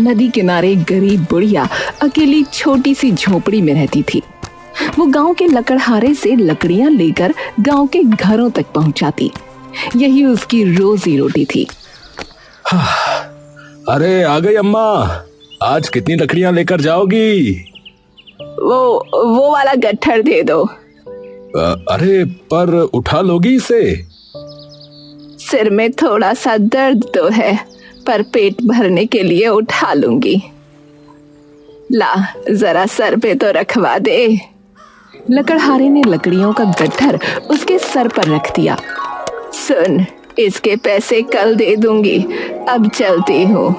नदी किनारे एक गरीब बुढ़िया अकेली छोटी सी झोपड़ी में रहती थी। वो गांव के लकड़हारे से लकड़ियां लेकर गांव के घरों तक पहुंचाती। यही उसकी रोजी रोटी थी। अरे आ गई अम्मा, आज कितनी लकड़ियां लेकर जाओगी? वो वाला गट्ठर दे दो। अरे पर उठा लोगी इसे? सिर में थोड़ा सा दर्द तो है, पर पेट भरने के लिए उठा लूंगी। ला जरा सर पे तो रखवा दे। लकड़हारे ने लकड़ियों का गट्ठर उसके सर पर रख दिया। सुन, इसके पैसे कल दे दूंगी, अब चलती हूँ।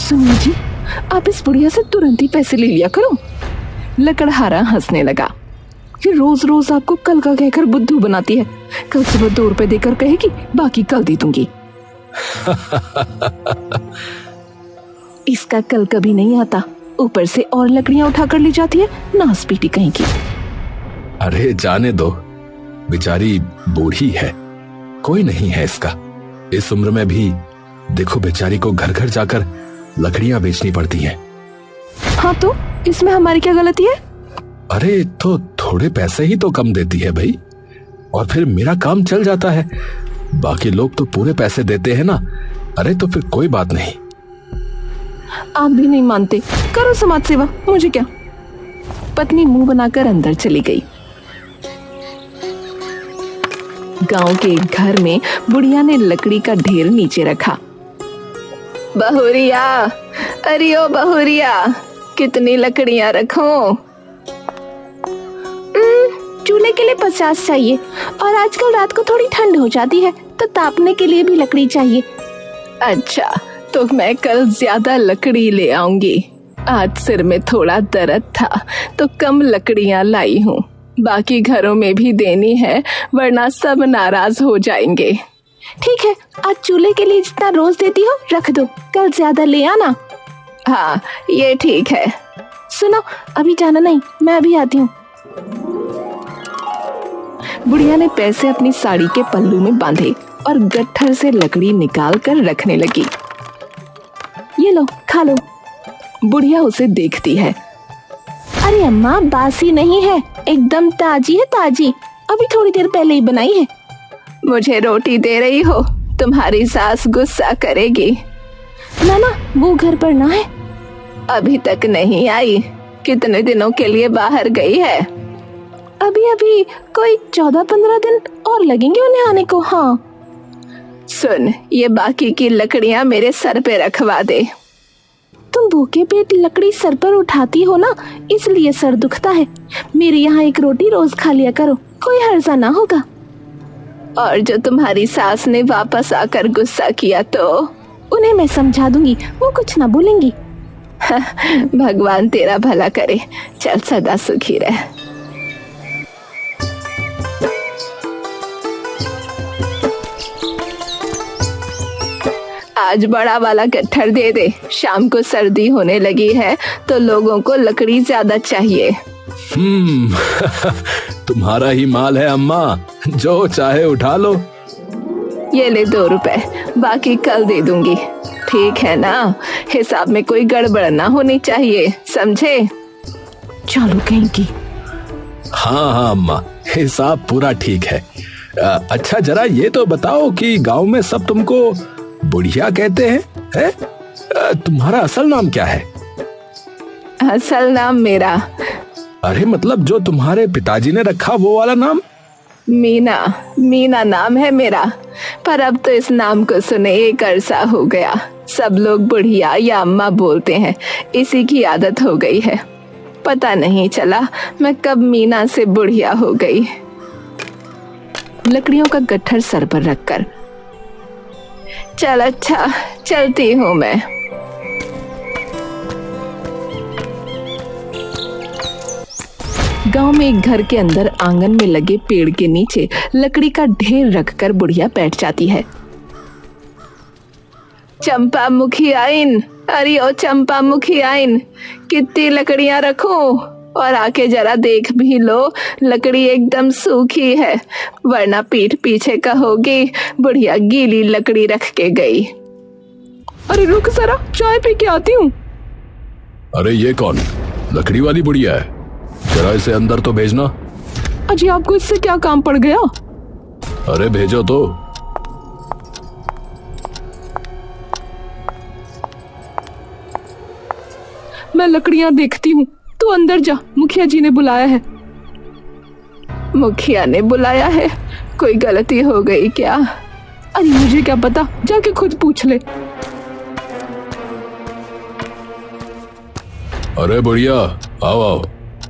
सुनिए जी, आप इस बुढ़िया से तुरंत ही पैसे ले लिया करो। लकड़हारा हंसने लगा कि रोज रोज आपको कल का कहकर बुद्धू बनाती है। कल सुबह 2 रुपए देकर कहेगी, बाकी कल दे दूंगी। इसका कल कभी नहीं आता, ऊपर से और लकड़ियां उठाकर ले जाती है, नासपीटी कहीं की। अरे जाने दो, बेचारी बूढ़ी है, कोई नहीं है इसका। इस उम्र में भी देखो बेचारी को घर घर जाकर लकड़ियां बेचनी पड़ती हैं। हाँ तो इसमें हमारी क्या गलती है? अरे तो थोड़े पैसे ही तो कम देती है भाई, और फिर मेरा काम चल जाता है। बाकी लोग तो पूरे पैसे देते हैं ना। अरे तो फिर कोई बात नहीं। आप भी नहीं मानते, करो समाज सेवा, मुझे क्या। पत्नी मुंह बनाकर अंदर चली गई। गांव के एक घर में बुढ़िया ने लकड़ी का ढेर नीचे रखा। बहुरिया, अरे ओ बहुरिया, कितनी लकड़ियां रखूं? चूल्हे के लिए 50 चाहिए, और आजकल रात को थोड़ी ठंड हो जाती है तो तापने के लिए भी लकड़ी चाहिए। अच्छा, तो मैं कल ज्यादा लकड़ी ले आऊंगी। आज सिर में थोड़ा दर्द था तो कम लकड़ियां लाई हूँ। बाकी घरों में भी देनी है, वरना सब नाराज हो जाएंगे। ठीक है, आज चूल्हे के लिए जितना रोज देती हो रख दो, कल ज्यादा ले आना। हाँ ये ठीक है। सुनो, अभी जाना नहीं, मैं अभी आती हूँ। बुढ़िया ने पैसे अपनी साड़ी के पल्लू में बांधे और गट्ठर से लकड़ी निकाल कर रखने लगी। ये लो, खा लो। बुढ़िया उसे देखती है। अरे अम्मा, बासी नहीं है, एकदम ताजी है, ताजी, अभी थोड़ी देर पहले ही बनाई है। मुझे रोटी दे रही हो? तुम्हारी सास गुस्सा करेगी। ना ना, वो घर पर ना है। अभी तक नहीं आई? कितने दिनों के लिए बाहर गई है? अभी अभी कोई 14-15 दिन और लगेंगे उन्हें आने को। हाँ सुन, ये बाकी की लकड़ियां मेरे सर पे रखवा दे। तुम भूखे पेट लकड़ी सर पर उठाती हो ना, इसलिए सर दुखता है। मेरे यहाँ एक रोटी रोज खा लिया करो, कोई हर्जा ना होगा। और जो तुम्हारी सास ने वापस आकर गुस्सा किया तो उन्हें मैं समझा दूंगी, वो कुछ ना बोलेंगी। भगवान तेरा भला करे, चल सदा सुखी रह। आज बड़ा वाला गट्ठर दे दे, शाम को सर्दी होने लगी है तो लोगों को लकड़ी ज्यादा चाहिए। तुम्हारा ही माल है अम्मा, जो चाहे उठा लो। ये ले 2 रुपए, बाकी कल दे दूंगी। ठीक है ना? हिसाब में कोई गड़बड़ ना होनी चाहिए, समझे? चलो कहीं की। हाँ हाँ अम्मा, हिसाब पूरा ठीक है। अच्छा जरा ये तो बताओ कि गांव में सब तुमको बुढ़िया कहते हैं, है? तुम्हारा असल नाम क्या है? असल नाम मेरा? अरे मतलब जो तुम्हारे पिताजी ने रखा वो वाला नाम? मीना, मीना नाम है मेरा, पर अब तो इस नाम को सुने 1 अरसा हो गया। सब लोग बुढ़िया या अम्मा बोलते हैं, इसी की आदत हो गई है। पता नहीं चला मैं कब मीना से बुढ़िया हो गई। लकड़ियों का गट्ठर सर पर रखकर, चल अच्छा, चलती हूँ मैं। गांव में एक घर के अंदर आंगन में लगे पेड़ के नीचे लकड़ी का ढेर रखकर बुढ़िया बैठ जाती है। चंपा मुखी आइन, अरे ओ चंपा मुखी आइन, कितनी लकड़ियां रखूं? और आके जरा देख भी लो, लकड़ी एकदम सूखी है, वरना पीठ पीछे कहोगी बुढ़िया गीली लकड़ी रख के गई। अरे रुक जरा, चाय पी के आती हूँ। अरे ये कौन लकड़ी वाली बुढ़िया है? जरा इसे अंदर तो भेजना। अजी आपको इससे क्या काम पड़ गया? अरे भेजो तो। मैं लकड़ियां देखती हूँ, तू अंदर जा, मुखिया जी ने बुलाया है। मुखिया ने बुलाया है? कोई गलती हो गई क्या? अरे मुझे क्या पता, जाके खुद पूछ ले। अरे बुढ़िया, आओ आओ,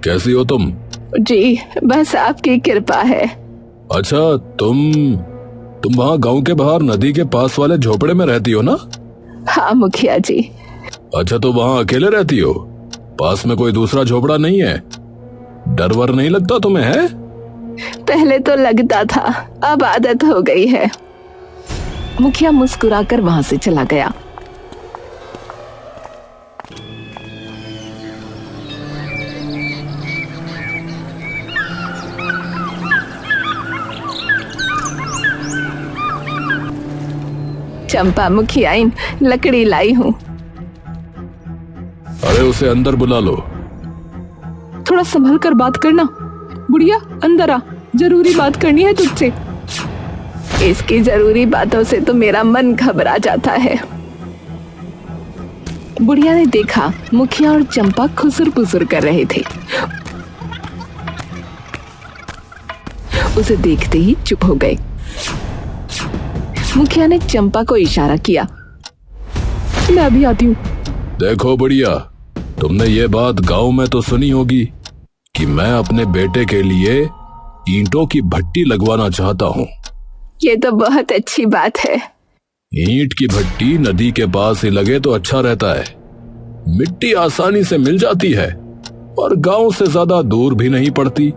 कैसी हो तुम? जी बस आपकी कृपा है। अच्छा, तुम वहाँ गांव के बाहर नदी के पास वाले झोपड़े में रहती हो ना? हाँ मुखिया जी। अच्छा, तो वहाँ अकेले रहती हो? पास में कोई दूसरा झोपड़ा नहीं है? डर वर नहीं लगता तुम्हें? है पहले तो लगता था, अब आदत हो गई है। मुखिया मुस्कुराकर वहां से चला गया। चंपा मुखियाइन, लकड़ी लाई हूँ। अरे उसे अंदर बुला लो। थोड़ा संभल कर बात करना। बुढ़िया अंदर आ, जरूरी बात करनी है तुझसे। इसकी जरूरी बातों से तो मेरा मन घबरा जाता है। बुढ़िया ने देखा मुखिया और चंपा खुसर पुसर कर रहे थे। उसे देखते ही चुप हो गए। मुखिया ने चंपा को इशारा किया, मैं अभी आती हूँ। देखो बुढ़िया, तुमने ये बात गांव में तो सुनी होगी कि मैं अपने बेटे के लिए ईंटों की भट्टी लगवाना चाहता हूँ। ये तो बहुत अच्छी बात है। ईंट की भट्टी नदी के पास ही लगे तो अच्छा रहता है। मिट्टी आसानी से मिल जाती है और गांव से ज्यादा दूर भी नहीं पड़ती।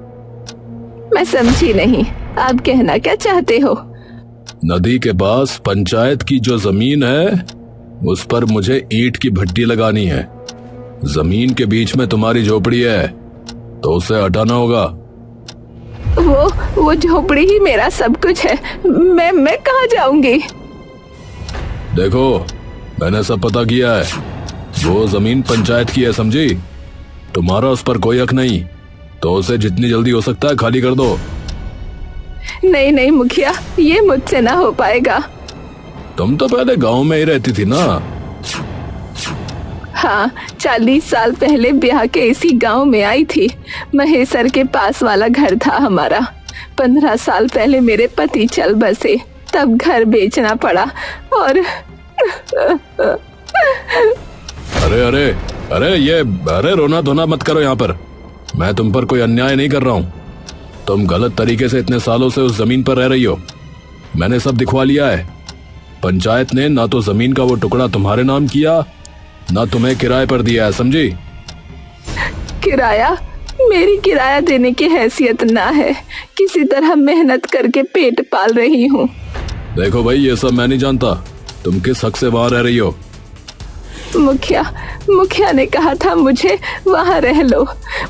मैं समझी नहीं, आप कहना क्या चाहते हो? नदी के पास पंचायत की जो जमीन है उस पर मुझे ईंट की भट्टी लगानी है। जमीन के बीच में तुम्हारी झोपड़ी है तो उसे हटाना होगा। वो झोपड़ी ही मेरा सब कुछ है। मैं कहाँ जाऊंगी? देखो, मैंने सब पता किया है। वो जमीन पंचायत की है, समझी? तुम्हारा उस पर कोई हक नहीं, तो उसे जितनी जल्दी हो सकता है खाली कर दो। नहीं नहीं मुखिया, ये मुझसे ना हो पाएगा। तुम तो पहले गांव में ही रहती थी ना? हाँ, 40 साल पहले ब्याह के इसी गांव में आई थी। महेसर के पास वाला घर था हमारा। 15 साल पहले मेरे पति चल बसे, तब घर बेचना पड़ा और अरे रोना धोना मत करो यहाँ पर। मैं तुम पर कोई अन्याय नहीं कर रहा हूँ। तुम गलत तरीके से इतने सालों से उस जमीन पर रह रही हो। मैंने सब दिखवा लिया है। पंचायत ने ना तो जमीन का वो टुकड़ा तुम्हारे नाम किया, ना तुम्हें किराए पर दिया है, समझी? किराया? मेरी किराया देने की हैसियत ना है। किसी तरह मेहनत करके पेट पाल रही हूँ। देखो भाई, ये सब मैं नहीं जानता। तुम किस हक से वहां रह रही हो? मुखिया ने कहा था मुझे वहां रह लो।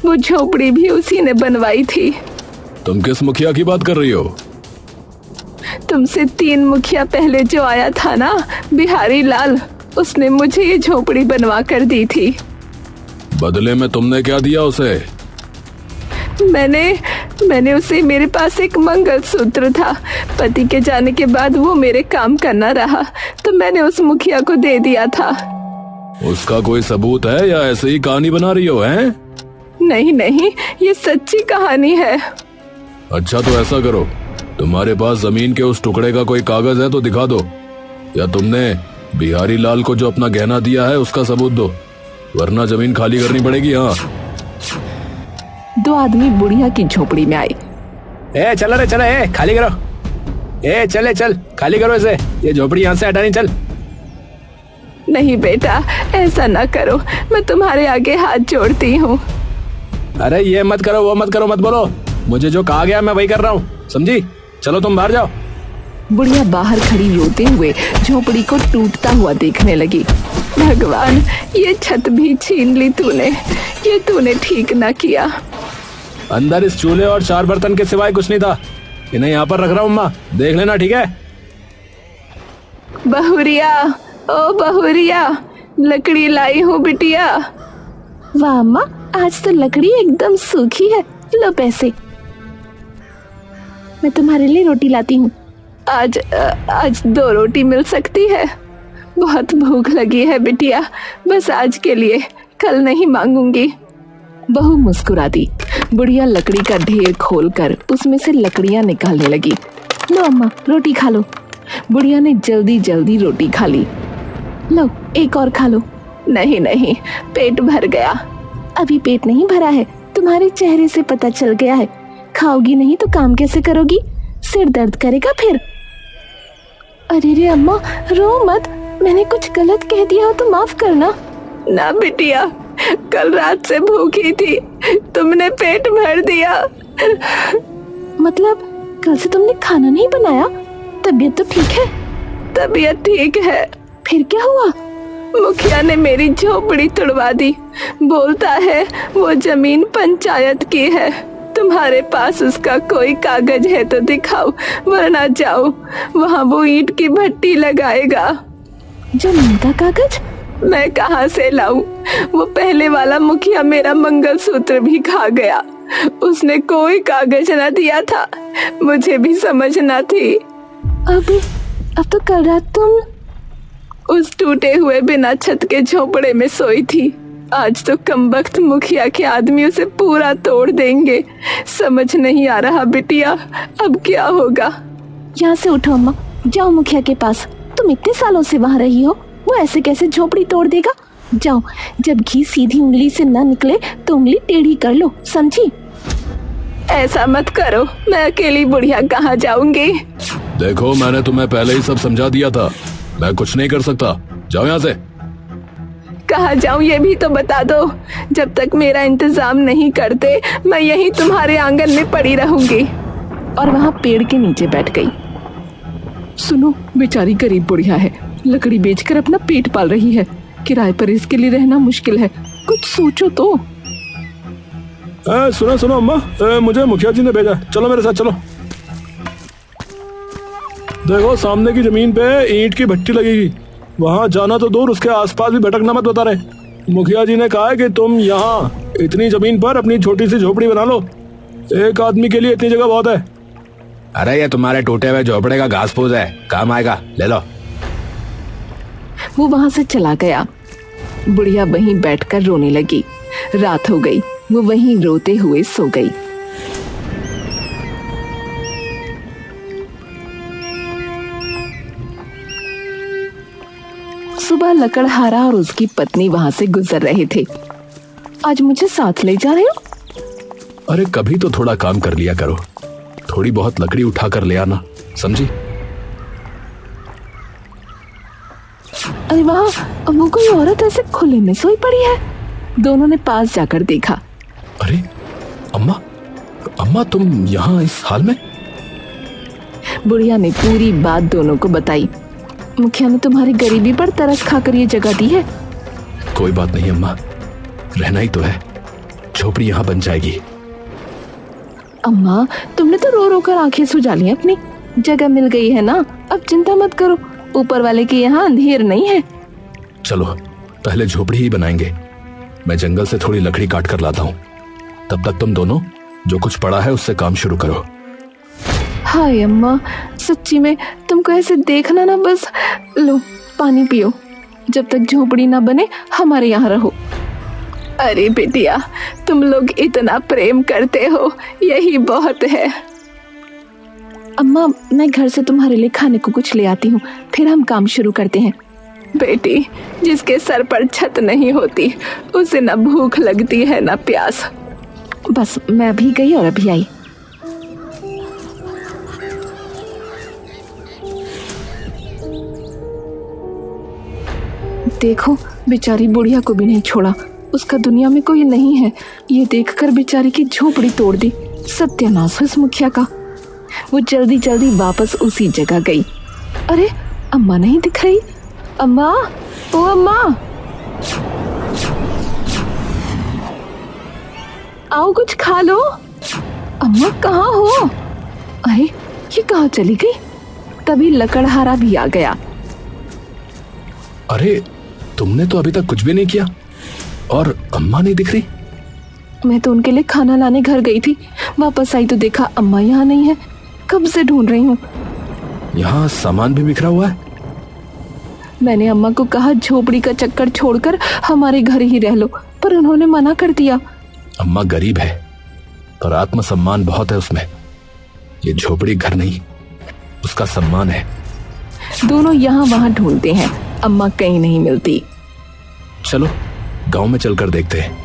वो झोपड़ी भी उसी ने बनवाई थी। तुम किस मुखिया की बात कर रही हो? तुमसे 3 मुखिया पहले जो आया था ना, बिहारी लाल, उसने मुझे ये झोपड़ी बनवा कर दी थी। बदले में तुमने क्या दिया उसे? मैंने उसे, मेरे पास एक मंगलसूत्र था। पति के जाने के बाद वो मेरे काम करना रहा, तो मैंने उस मुखिया को दे दिया था। उसका कोई सबूत है या ऐसे ही कहानी बना रही हो? हैं? नहीं, ये सच्ची कहानी है। अच्छा, तो ऐसा करो, तुम्हारे पास जमीन के उस टुकड़े का कोई कागज है तो दिखा दो, या तुमने बिहारी लाल को जो अपना गहना दिया है उसका सबूत दो, वरना जमीन खाली करनी पड़ेगी। हाँ। 2 आदमी बुढ़िया की झोपड़ी में आए। चल रे चल, खाली करो। चल खाली करो इसे, ये झोपड़ी यहाँ से हटानी। चल। नहीं बेटा, ऐसा ना करो, मैं तुम्हारे आगे हाथ जोड़ती हूँ। अरे ये मत करो, वो मत करो, मत बोलो। मुझे जो कहा गया मैं वही कर रहा हूँ, समझी? चलो तुम बाहर जाओ। बुढ़िया बाहर खड़ी रोते हुए झोपड़ी को टूटता हुआ देखने लगी। वह भगवान, ये छत भी छीन ली तूने। ये तूने ठीक ना किया। अंदर इस चूल्हे और 4 बर्तन के सिवाय कुछ नहीं था। इन्हें यहाँ पर रख रहा हूँ अम्मा, देख लेना, ठीक है? बहुरिया, ओ बहुरिया, लकड़ी लाई हूँ बिटिया। वाह अम्मा, आज तो लकड़ी एकदम सूखी है। लो पैसे। मैं तुम्हारे लिए रोटी लाती हूँ। आज 2 रोटी मिल सकती है? बहुत भूख लगी है बिटिया, बस आज के लिए, कल नहीं मांगूंगी। बहू मुस्कुरा दी। बुढ़िया लकड़ी का ढेर खोलकर उसमें से लकड़ियां निकालने लगी। लो अम्मा, रोटी खा लो। बुढ़िया ने जल्दी जल्दी रोटी खा ली। लो एक और खा लो। नहीं नहीं, पेट भर गया। अभी पेट नहीं भरा है, तुम्हारे चेहरे से पता चल गया है। खाओगी नहीं तो काम कैसे करोगी? सिर दर्द करेगा फिर। अरे रे अम्मा, रो मत, मैंने कुछ गलत कह दिया हो तो माफ करना। ना बिटिया, कल रात से भूखी थी, तुमने पेट भर दिया। मतलब कल से तुमने खाना नहीं बनाया? तबीयत तो ठीक है? तबीयत ठीक है। फिर क्या हुआ? मुखिया ने मेरी झोपड़ी तुड़वा दी। बोलता है वो जमीन पंचायत की है। तुम्हारे पास उसका कोई कागज है तो दिखाओ, वरना जाओ, वहाँ वो ईंट की भट्टी लगाएगा। जमीन का कागज मैं कहाँ से लाऊं? वो पहले वाला मुखिया मेरा मंगलसूत्र भी खा गया। उसने कोई कागज न दिया था। मुझे भी समझना थी। अब तो कल रात तुम उस टूटे हुए बिना छत के झोपड़े में सोई थी। आज तो कमबख्त मुखिया के आदमी उसे पूरा तोड़ देंगे। समझ नहीं आ रहा बिटिया, अब क्या होगा? यहाँ से उठो अम्मा, जाओ मुखिया के पास। तुम इतने सालों से वहाँ रही हो, वो ऐसे कैसे झोपड़ी तोड़ देगा? जाओ, जब घी सीधी उंगली से न निकले तो उंगली टेढ़ी कर लो, समझी? ऐसा मत करो, मैं अकेली बुढ़िया कहाँ जाऊंगी? देखो, मैंने तुम्हें पहले ही सब समझा दिया था, मैं कुछ नहीं कर सकता। जाओ यहाँ से। कहाँ जाऊं ये भी तो बता दो। जब तक मेरा इंतजाम नहीं करते मैं यहीं तुम्हारे आंगन में पड़ी रहूंगी। और वहाँ पेड़ के नीचे बैठ गई। सुनो, बेचारी गरीब बुढ़िया है, लकड़ी बेचकर अपना पेट पाल रही है। किराए पर इसके लिए रहना मुश्किल है, कुछ सोचो तो। सुनो सुनो अम्मा, मुझे मुखिया जी ने भेजा, चलो मेरे साथ चलो। देखो, सामने की जमीन पे ईंट की भट्टी लगेगी, वहाँ जाना तो दूर, उसके आसपास भी भटकना मत बता रहे। मुखिया जी ने कहा है कि तुम यहाँ इतनी जमीन पर अपनी छोटी सी झोपड़ी बना लो। एक आदमी के लिए इतनी जगह बहुत है। अरे ये तुम्हारे टूटे हुए झोपड़े का घास फूस है, काम आएगा, ले लो। वो वहां से चला गया। बुढ़िया वहीं बैठकर रोने लगी। रात हो गई, वो वहीं रोते हुए सो गई। सुबह लकड़हारा और उसकी पत्नी वहां से गुजर रहे थे। आज मुझे साथ ले जा रहे हो? अरे कभी तो थोड़ा काम कर लिया करो, थोड़ी बहुत लकड़ी उठा कर ले आना, समझी? अरे वाह, वो कोई औरत ऐसे खुले में सोई पड़ी है। दोनों ने पास जाकर देखा। अरे अम्मा, अम्मा तुम यहाँ इस हाल में? बुढ़िया ने पूरी बात दोनों को बताई। मुखिया ने तुम्हारी गरीबी पर तरस खाकर ये जगह दी है। कोई बात नहीं अम्मा, रहना ही तो है, झोपड़ी यहाँ बन जाएगी। अम्मा, तुमने तो रो रो कर आंखें सुजा ली अपनी। जगह मिल गई है ना, अब चिंता मत करो, ऊपर वाले के यहाँ अंधेर नहीं है। चलो पहले झोपड़ी ही बनाएंगे, मैं जंगल से थोड़ी लकड़ी काट कर लाता हूँ, तब तक तुम दोनों जो कुछ पड़ा है उससे काम शुरू करो। हाय अम्मा, सच्ची में तुमको ऐसे देखना ना, बस लो पानी पियो। जब तक झोपड़ी ना बने हमारे यहाँ रहो। अरे बेटिया, तुम लोग इतना प्रेम करते हो, यही बहुत है। अम्मा, मैं घर से तुम्हारे लिए खाने को कुछ ले आती हूँ, फिर हम काम शुरू करते हैं। बेटी, जिसके सर पर छत नहीं होती उसे ना भूख लगती है ना प्यास। बस मैं अभी गई और अभी आई। देखो, बेचारी बुढ़िया को भी नहीं छोड़ा, उसका दुनिया में कोई नहीं है। ये देखकर बेचारी की झोपड़ी तोड़ दी। सत्यानाश उस मुखिया का। वो जल्दी जल्दी वापस उसी जगह गई। अरे अम्मा नहीं दिख रही। अम्मा, ओ अम्मा, आओ कुछ खा लो। अम्मा कहाँ हो? अरे ये कहाँ चली गई? तभी लकड़हारा भी आ गया। अरे तुमने तो अभी तक कुछ भी नहीं किया और अम्मा नहीं दिख रही। मैं तो उनके लिए खाना लाने घर गई थी, वापस आई तो देखा अम्मा यहाँ नहीं है। कब से ढूंढ रही हूँ। यहाँ सामान भी बिखरा हुआ है। मैंने अम्मा को कहा झोपड़ी का चक्कर छोड़कर हमारे घर ही रह लो, पर उन्होंने मना कर दिया। अम्मा गरीब है पर आत्मसम्मान बहुत है उसमें। ये झोपड़ी घर नहीं, उसका सम्मान है। दोनों यहाँ वहाँ ढूंढते हैं, अम्मा कहीं नहीं मिलती। चलो गांव में चलकर देखते हैं।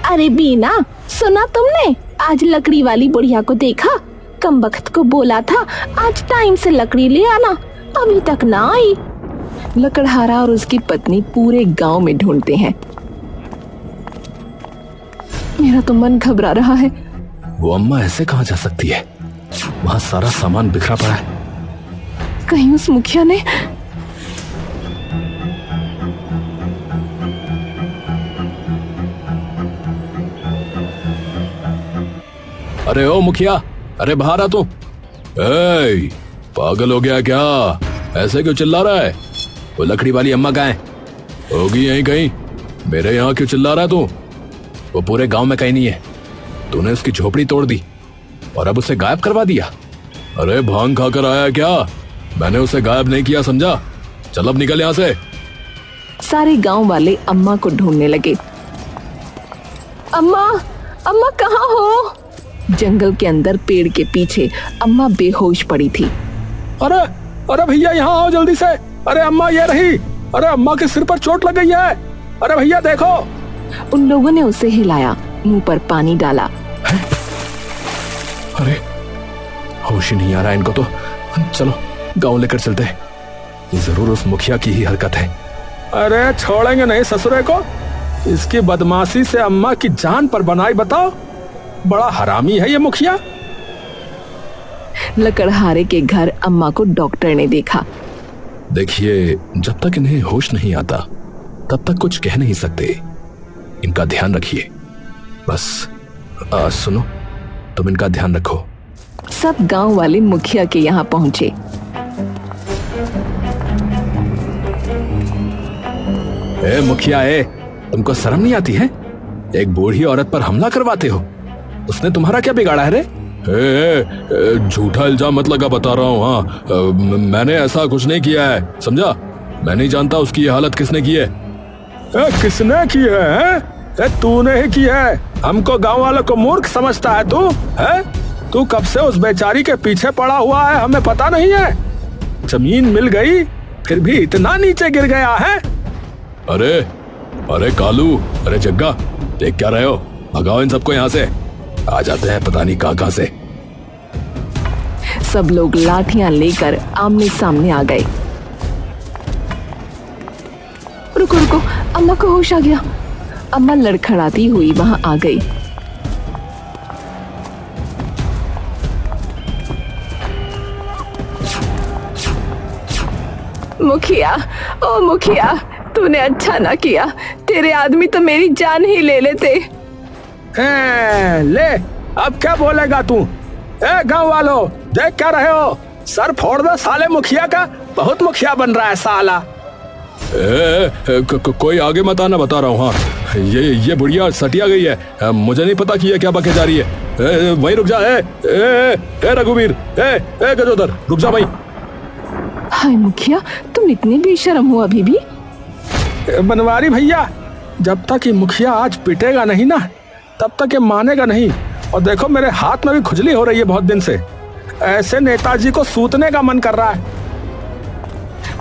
अरे बीना, सुना तुमने? आज लकड़ी वाली बुढ़िया को देखा। कम वक्त को बोला था आज टाइम से लकड़ी ले आना, अभी तक ना आई। लकड़हारा और उसकी पत्नी पूरे गांव में ढूंढते हैं। मेरा तो मन घबरा रहा है। वो अम्मा ऐसे कहाँ जा सकती है? वहाँ सारा सामान बिखरा पड़ा है। कहीं उस मुखिया ने। अरे ओ मुखिया, अरे बाहर आ तू। ए, पागल हो गया क्या? ऐसे क्यों चिल्ला रहा है? वो लकड़ी वाली अम्मा कहाँ है? होगी यहीं कहीं। मेरे यहाँ क्यों चिल्ला रहा है तू? वो पूरे गांव में कहीं नहीं है। तूने उसकी झोपड़ी तोड़ दी और अब उसे गायब करवा दिया। अरे भांग खाकर आया क्या? मैंने उसे गायब नहीं किया, समझा? चल अब निकल यहाँ से। सारे गांव वाले अम्मा को ढूंढने लगे। अम्मा, अम्मा कहाँ हो? जंगल के अंदर पेड़ के पीछे अम्मा बेहोश पड़ी थी। अरे अरे भैया यहाँ आओ जल्दी से। अरे अम्मा ये रही। अरे अम्मा के सिर पर चोट लग गई है। अरे भैया देखो। उन लोगों ने उसे हिलाया, मुंह पर पानी डाला। अरे होश ही नहीं आ रहा इनको तो। चलो गांव लेकर चलते। ये जरूर उस मुखिया की ही हरकत है। अरे छोड़ेंगे नहीं ससुरे को। इसकी बदमाशी से अम्मा की जान पर बनाई, बताओ। बड़ा हरामी है ये मुखिया। लकड़हारे के घर अम्मा को डॉक्टर ने देखा। देखिए, जब तक इन्हें होश नहीं आता तब तक कुछ कह नहीं सकते। इनका ध्यान रखिए बस। सुनो, तुम इनका ध्यान रखो। सब गांव वाले मुखिया के यहाँ पहुंचे। ए मुखिया, तुमको शर्म नहीं आती है? एक बूढ़ी औरत पर हमला करवाते हो। उसने तुम्हारा क्या बिगाड़ा है रे? झूठा इल्जाम मत लगा, बता रहा हूँ। हाँ, मैंने ऐसा कुछ नहीं किया है, समझा? मैं नहीं जानता उसकी ये हालत किसने की है। किसने की है? तूने ही की है। हमको गांव वालों को मूर्ख समझता है तू? तू कब से उस बेचारी के पीछे पड़ा हुआ है, हमें पता नहीं है? जमीन मिल गई फिर भी इतना नीचे गिर गया है। अरे कालू, अरे जग्गा, देख क्या रहे हो? भगाओ इन सबको यहाँ से। आ जाते हैं पता नहीं कहाँ से। सब लोग लाठियां लेकर आमने सामने आ गए। रुको रुको, अम्मा को होश आ गया। अम्मा लड़खड़ाती हुई वहां आ गई। मुखिया, ओ मुखिया, तूने अच्छा ना किया। तेरे आदमी तो मेरी जान ही ले लेते। ले, अब क्या बोलेगा तू? गांव वालों, देख क्या रहे हो? सर फोड़ दो साले मुखिया का। बहुत मुखिया बन रहा है साला। कोई आगे मत आना, बता रहा हूँ। हाँ, ये बुढ़िया सटिया गई है। मुझे नहीं पता कि ये क्या बके जा रही है। वहीं रुक जा। रघुवीर, गजोदर, रुक जा भाई। हाय मुखिया, तुम इतने बेशर्म हो अभी भी। बनवारी भैया, जब तक ये मुखिया आज पिटेगा नहीं ना, तब तक ये मानेगा नहीं। और देखो, मेरे हाथ में भी खुजली हो रही है बहुत दिन से। ऐसे नेताजी को सूतने का मन कर रहा है।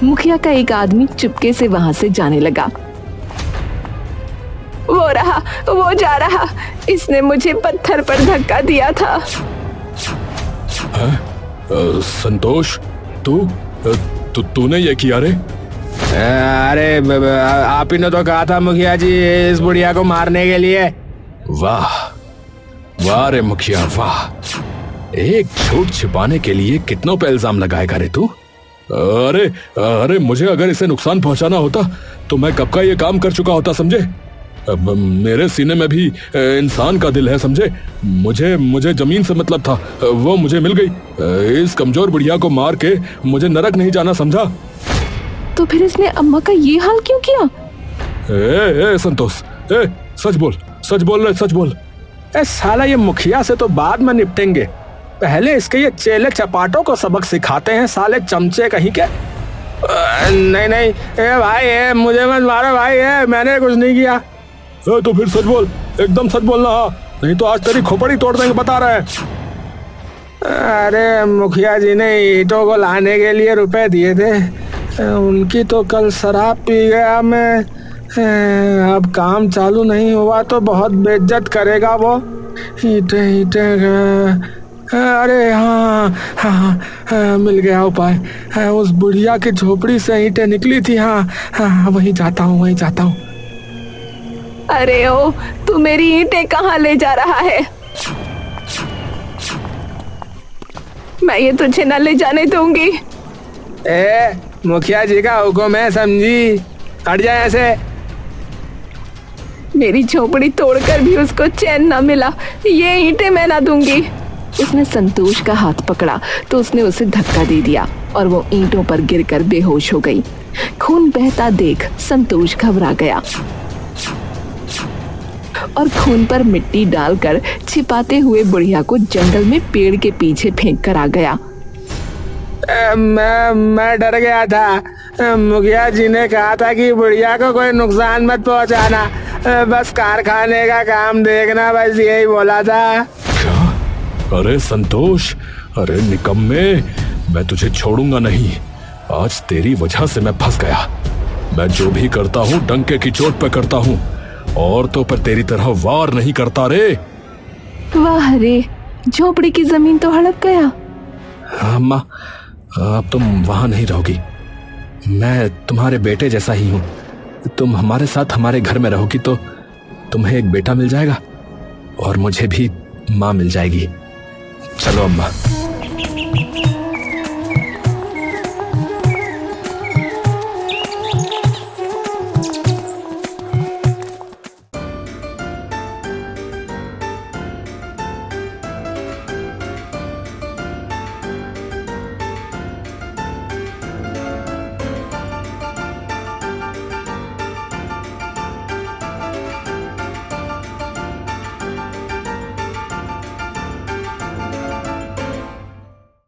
मुखिया का एक आदमी चुपके से वहां से जाने लगा। वो रहा, वो जा रहा। इसने मुझे पत्थर पर धक्का दिया था। संतोष, तूने ये किया रे? अरे आप ही ने तो कहा था मुखिया जी इस बुढ़िया को मारने के लिए। वाह, वाह रे मुखिया वाह, एक झूठ छिपाने के लिए कितनों पे इल्जाम लगाएगा रे तू। अरे अरे मुझे अगर इसे नुकसान पहुंचाना होता तो मैं कब का ये काम कर चुका होता, समझे। अब मेरे सीने में भी इंसान का दिल है, समझे। मुझे जमीन से मतलब था, वो मुझे मिल गई। इस कमजोर बुढ़िया को मार के मुझे नरक नहीं जाना, समझा। तो फिर इसने अम्मा का ये हाल क्यों किया? ए संतोष, सच बोल रे, सच बोल। साला ये मुखिया से तो बाद में निपटेंगे, पहले इसके ये चेले चपाटों को सबक सिखाते हैं, साले चमचे कहीं के। नहीं भाई, मुझे मत मारो भाई, मैंने कुछ नहीं किया। तो फिर सच बोल, एकदम सच बोलना, नहीं तो आज तेरी खोपड़ी तोड़ देंगे, बता रहे हैं। अरे मुखिया जी ने ईंटों को लाने के लिए रुपए दिए थे, उनकी तो कल शराब पी गया मैं। अब काम चालू नहीं हुआ तो बहुत बेइज्जत करेगा वो। ईंटे अरे हाँ, मिल गया उपाय। उस बुढ़िया की झोपड़ी से ईंटें निकली थी। हाँ, वहीं जाता हूँ। अरे ओ, तू मेरी ईंटें कहाँ ले जा रहा है? मैं ये तुझे न ले जाने दूंगी। मुखिया जी का हुक्म है, समझी, हट जाए ऐसे। मेरी झोपड़ी तोड़कर भी उसको चैन न मिला, ये ईंटें मैं ना दूंगी। उसने संतोष का हाथ पकड़ा तो उसने उसे धक्का दे दिया और वो ईंटों पर गिरकर बेहोश हो गई। खून बहता देख संतोष घबरा गया और खून पर मिट्टी डालकर छिपाते हुए बुढ़िया को जंगल में पेड़ के पीछे फेंक कर आ गया। मैं डर गया था। मुखिया जी ने कहा था कि बुढ़िया को कोई नुकसान मत पहुंचाना, बस कारखाने का काम देखना, बस यही बोला था। क्या? अरे संतोष, अरे निकम्मे, मैं तुझे छोड़ूंगा नहीं। आज तेरी वजह से मैं फंस गया। मैं जो भी करता हूँ डंके की चोट पे करता हूँ, और तो पर तेरी तरह वार नहीं करता रे। वाह रे, झोपड़ी की जमीन तो हड़प गया। अम्मा, अब तुम वहां नहीं रहोगी। मैं तुम्हारे बेटे जैसा ही हूँ। तुम हमारे साथ हमारे घर में रहोगी तो तुम्हें एक बेटा मिल जाएगा और मुझे भी माँ मिल जाएगी। चलो अम्मा।